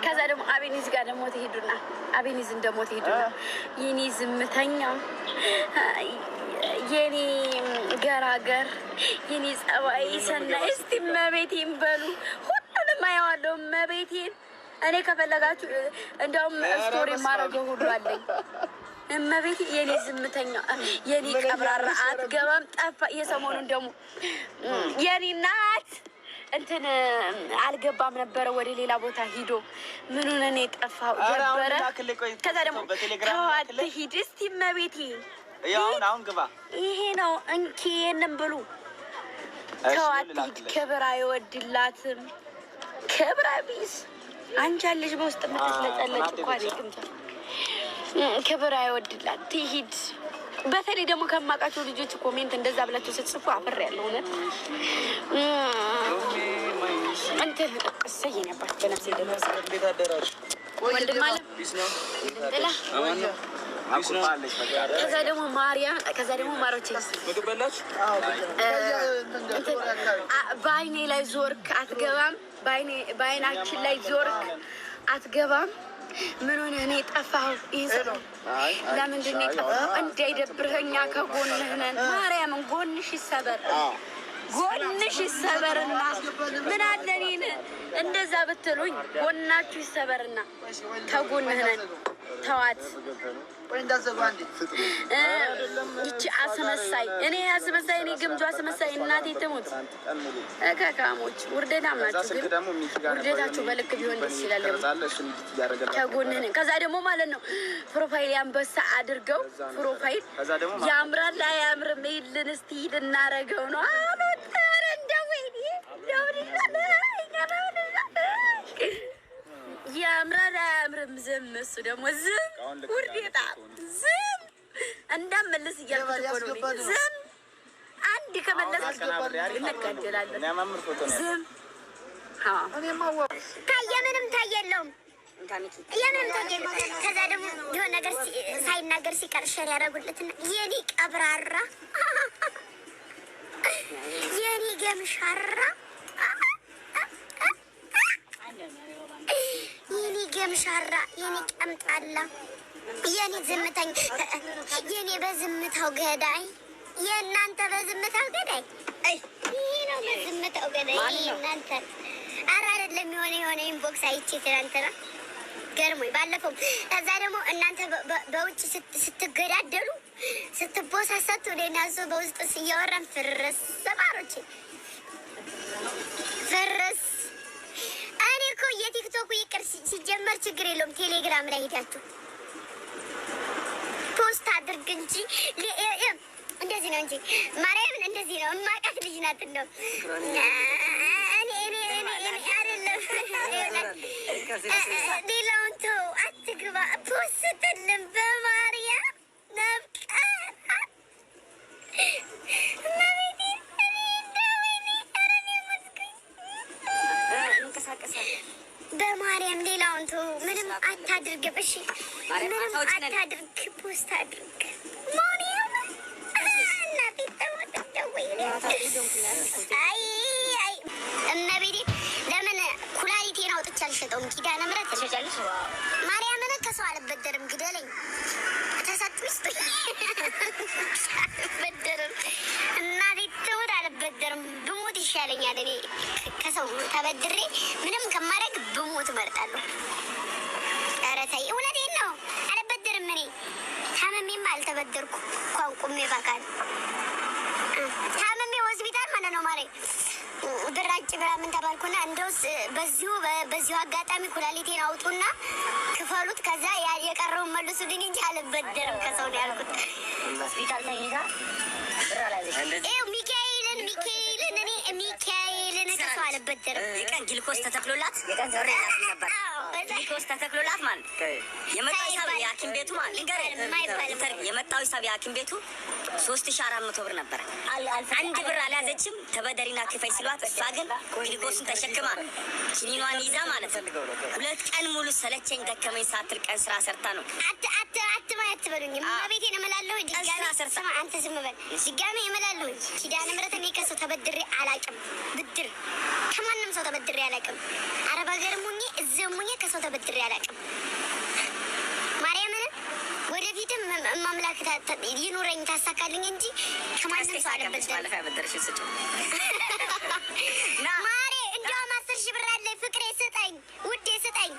ከዛ ደግሞ አቤኒዝ ጋር ደግሞ ትሄዱና አቤኒዝ እንደሞ ትሄዱና የኔ ዝምተኛ የኔ ገራገር የኔ ጸባይ ሰናይ እስቲ መቤቴን በሉ ሁሉንም አየዋለሁ መቤቴን እኔ ከፈለጋችሁ እንደውም ስቶሪ ማረገው ሁሉ አለኝ እመቤቴ የኔ ዝምተኛ የኔ ቀብራራ አትገባም ጠፋ የሰሞኑን ደግሞ የኔ ናት እንትን አልገባም ነበር ወደ ሌላ ቦታ ሂዶ ምኑን እኔ ጠፋው ጀበረ ከዛ ደግሞ ተዋት ሂድ እስቲ እመቤቴ አሁን ግባ ይሄ ነው እንኪ የነም ብሉ ተዋት ሂድ ክብር አይወድላትም ክብር ቢስ አንቺ አለሽ በውስጥ የምትለጠለጭ እኮ አይደለም ክብር አይወድላት ትሂድ በተለይ ደግሞ ከማውቃቸው ልጆች ኮሜንት እንደዛ ብላችሁ ስትጽፉ አፍሬ ያለው እውነት እንትን እሰየኝ ነበር በነፍሴ ደረሰ ወንድም አለ ጥላ ከዛ ደግሞ ማርያም ከዛ ደግሞ ማሮቼ በአይኔ ላይ ዞርክ አትገባም በአይናችን ላይ ዞርክ አትገባም ምን ሆነ እኔ ጠፋሁ ይዘው ለምንድን ነው የጠፋሁ እንዳይደብርህኛ ከጎንህ ነን ማርያምን ጎንሽ ይሰበርና ምን አለ እኔን እንደዛ ብትሉኝ ጎናችሁ ይሰበርና ከጎንህ ነን ተዋት ይቺ አስመሳይ እኔ ግምጆ አስመሳይ እናቴ ትሙት ከካሞች ውርደታም ናችሁ ግን ውርደታችሁ በልክ ቢሆን ደስ ይላል ከጎንህ ከዛ ደግሞ ማለት ነው ፕሮፋይል ያንበሳ አድርገው ፕሮፋይል ያምራል አያምርም ይልን እስቲ እናረገው ነው አሉታረ እንደወይኔ ያምራል አያምርም ዝም እሱ ደግሞ ዝም ውርዴታ ዝም እንዳመልስ እያልኩት እኮ ነው ዝም አንድ ከመለስ እንቀደላለን ዝም ታየምንም ታየለውም ከዛ ደግሞ የሆነ ነገር ሳይናገር ሲቀር ሸር ያደረጉለትና የኔ ቀብራራ የኔ ገምሻራ የኔ ገምሻራ የኔ ቀምጣላ የኔ ዝምተኛ የኔ በዝምታው ገዳይ የእናንተ በዝምታው ገዳይ ይሄ ነው በዝምታው ገዳይ እናንተ ኧረ አይደለም የሆነ ኢንቦክስ አይቼ ትናንትና ገርሞኝ ባለፈው ከዛ ደግሞ እናንተ በውጭ ስትገዳደሉ ስትቦሳሰቱ እኔና እሱ በውስጥ እያወራን ፍርስ ሰማሮቼ ፍርስ እኔ እኮ የቲክቶኩ ይቅር ሲጀመር ችግር የለውም ቴሌግራም ላይ ሄዳችሁ ፖስት አድርግ እንጂ እንደዚህ ነው እንጂ ማርያምን እንደዚህ ነው የማውቃት ልጅ ናት እንደው ሌላውን ተው አትግባ ፖስትልን በማርያም ነብቃ በማርያም ሌላውን ተው ምንም አታድርግ እሺ ምንም አታድርግ ፖስት አድርግ ማርያም እናቴ አይ እመቤቴ ለምን ኩላሊቴን አውጥቼ አልሸጠውም ኪዳነ ምሕረት ተሸጫለሽ ማርያምን ከሰው አልበደርም ግደለኝ ተሰጥቶ ይስጥኝ አልበደርም እናቴ ትሙት አልበደርም ብሞት ይሻለኛል እኔ ከሰው ተበድሬ ምንም ከማድረግ ብሞት እመርጣለሁ ኧረ ተይ እውነቴን ነው አልበደርም እኔ ታመሜማ አልተበደርኩ እንኳን ቁሜ በቃል ታመሜ ሆስፒታል ማለት ነው ማሬ ብራጭ ምናምን ተባልኩና እንደውስ በዚሁ አጋጣሚ ኩላሊቴን አውጡና ክፈሉት ከዛ የቀረውን መልሱልኝ እንጂ አልበደርም ከሰው ነው ያልኩት ሆስፒታል ተይዛ ብራ ላይ ሚካኤልን ከሰው አልበደርም የቀን ግልኮስ ተተክሎላት ግልኮስ ተተክሎላት ማለት የመጣው ሂሳብ የሐኪም ቤቱ ማለት የመጣው ሂሳብ የሐኪም ቤቱ 3400 ብር ነበር አንድ ብር አልያዘችም ተበደሪና ክፈይ ሲሏት እሷ ግን ግልኮስን ተሸክማ ኪኒኗን ይዛ ማለት ነው 2 ቀን ሙሉ ሰለቸኝ ደከመኝ ሳትል ቀን ስራ ሰርታ ነው አትማየት በሉኝ ማቤቴን እመላለሁ ድጋሜ ሰርሰማ አንተ ዝም በል ድጋሜ እመላለሁ ኪዳነ ምሕረት እኔ ከሰው ተበድሬ አላውቅም ብድር ከማንም ሰው ተበድሬ አላውቅም አረብ ሀገርም ሆኜ እዚህም ሆኜ ተበድሬ አላውቅም። ማርያምን ወደፊትም ማምላክ ይኑረኝ ታሳካልኝ እንጂ ከማንም ሰው አልበደርም። ማሬ እንደውም 10 ሺህ ብር አለኝ። ፍቅሬ ስጠኝ፣ ውዴ ስጠኝ።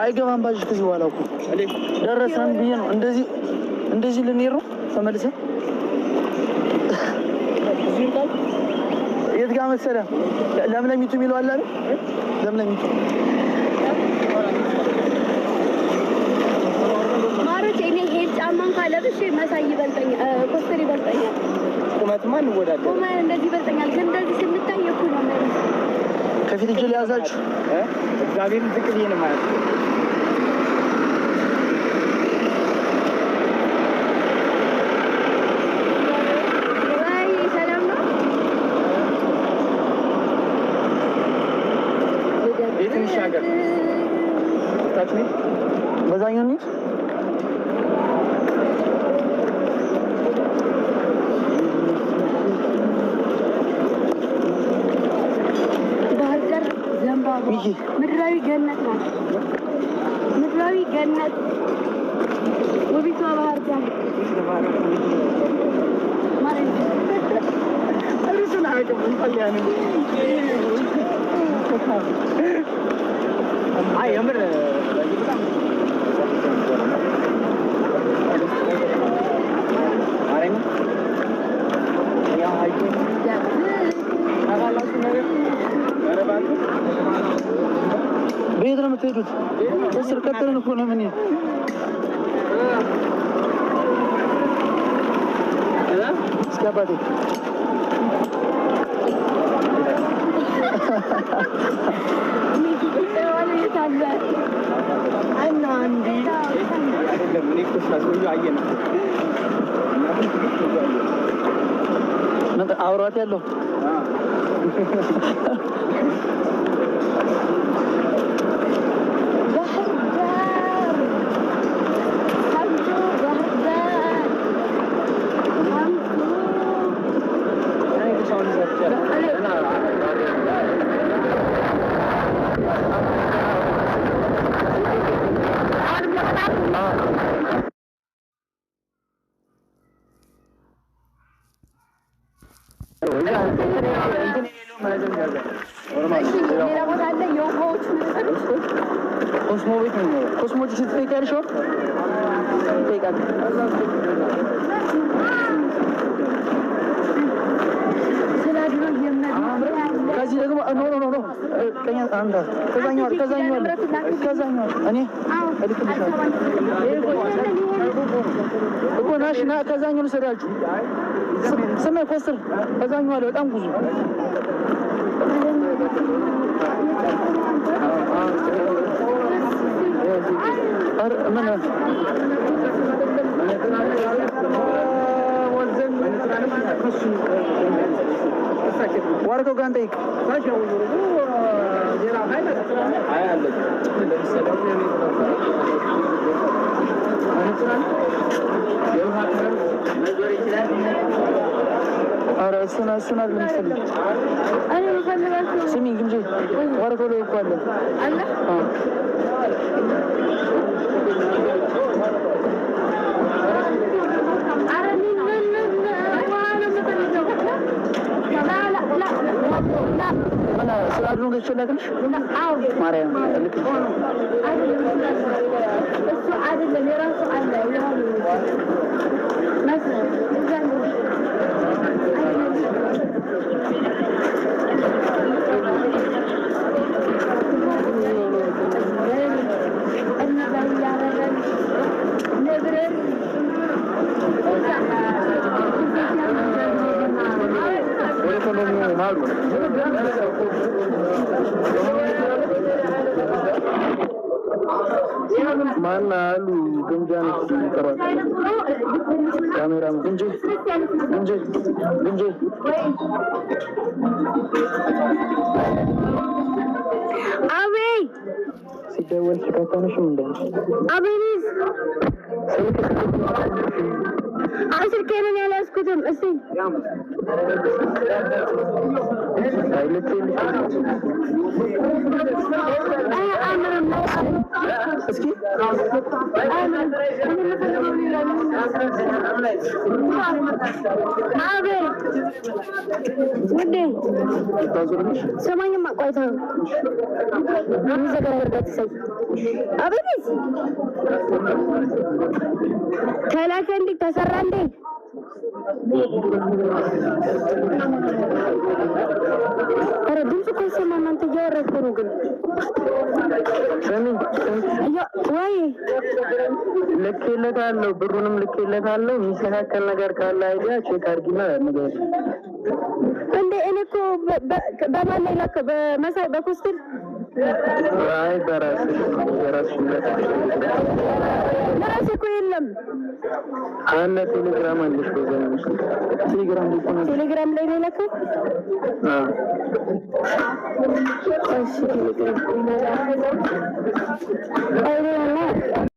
አይገባም ባጅ ከዚህ በኋላ እኮ ደረሰን ብዬ ነው እንደዚህ ልንሄድ ነው ተመልሰን የት ጋር መሰለህ ለምለሚቱ የሚለው አለ አይደል ለምለሚቱ ማሮች እኔ ሄድ ጫማን ካለብሽ መሳይ ይበልጠኛል ኮስተር ይበልጠኛል ቁመትማ እንወዳለን ቁመት እንደዚህ ይበልጠኛል ግን እንደዚህ ስንታይ እኮ ነው ማለት ከፊት እጅ ሊያዛችሁ እግዚአብሔር ዝቅ ብዬ ነው ማለት በዛኛው ነው ባህር ዘንባባ ምድራዊ ገነት ናት። ምድራዊ ገነት ውቢቷ ባህር ዳር ማለት የምር ቤት ነው የምትሄዱት? እስር ቀጥለን እኮ ነው ምን እስኪ አባቴ አውራት ያለው ኮስሞቲክስ ትጠይቂያለሽ? ከዚህ ደግሞ ኖ ቀኛ አንዳ ከዛኛው እኔ እልክልሻለሁ እኮ ናሽና ከዛኛው ልሰዳችሁ ስሜ ኮስትር ከዛኛው አለ በጣም ብዙ ምን ዋርከው ጋር እንጠይቅ ኧረ እሱን አይደለም የምትፈልጊው። እኔ የምፈልጋቸው ስሚኝ ግምጄ ወረቀው ላይ እኮ አለ አለ። ስላድሮ ገችላትንሽ ማርያም ልክ እሱ አይደለም የራሱ አለ ማን አሉ ግምጃን ይቀራል ካሜራ ግምጄ አቤይ ሲደወል ስካታነሽም እንደ አቤይስ ስልኬን ያላስኩትም እስቲ ሰማኝማ ቆይታ የሚዘገረበት ሰይ አቤት ተላከ እንዴ ተሰራ እንዴ ኧረ ድምፅ እኮ ይሰማል። አንተ እያወራህ ነው ግን ወይ ልኬለታለሁ፣ ብሩንም ልኬለታለሁ። የሚስተካከል ነገር ካለ አይዲያ ቼክ አድርጊና ንገሪኝ። እንዴ እኔ እኮ በማን ላይ ላከ? በመሳይ በኮስትል አይ በራስሽ ለራሴ እኮ የለም አለ። ቴሌግራም አለሽ? በዘመንሽ ቴሌግራም ላይ ነው ላከ። እሺ ቴሌግራም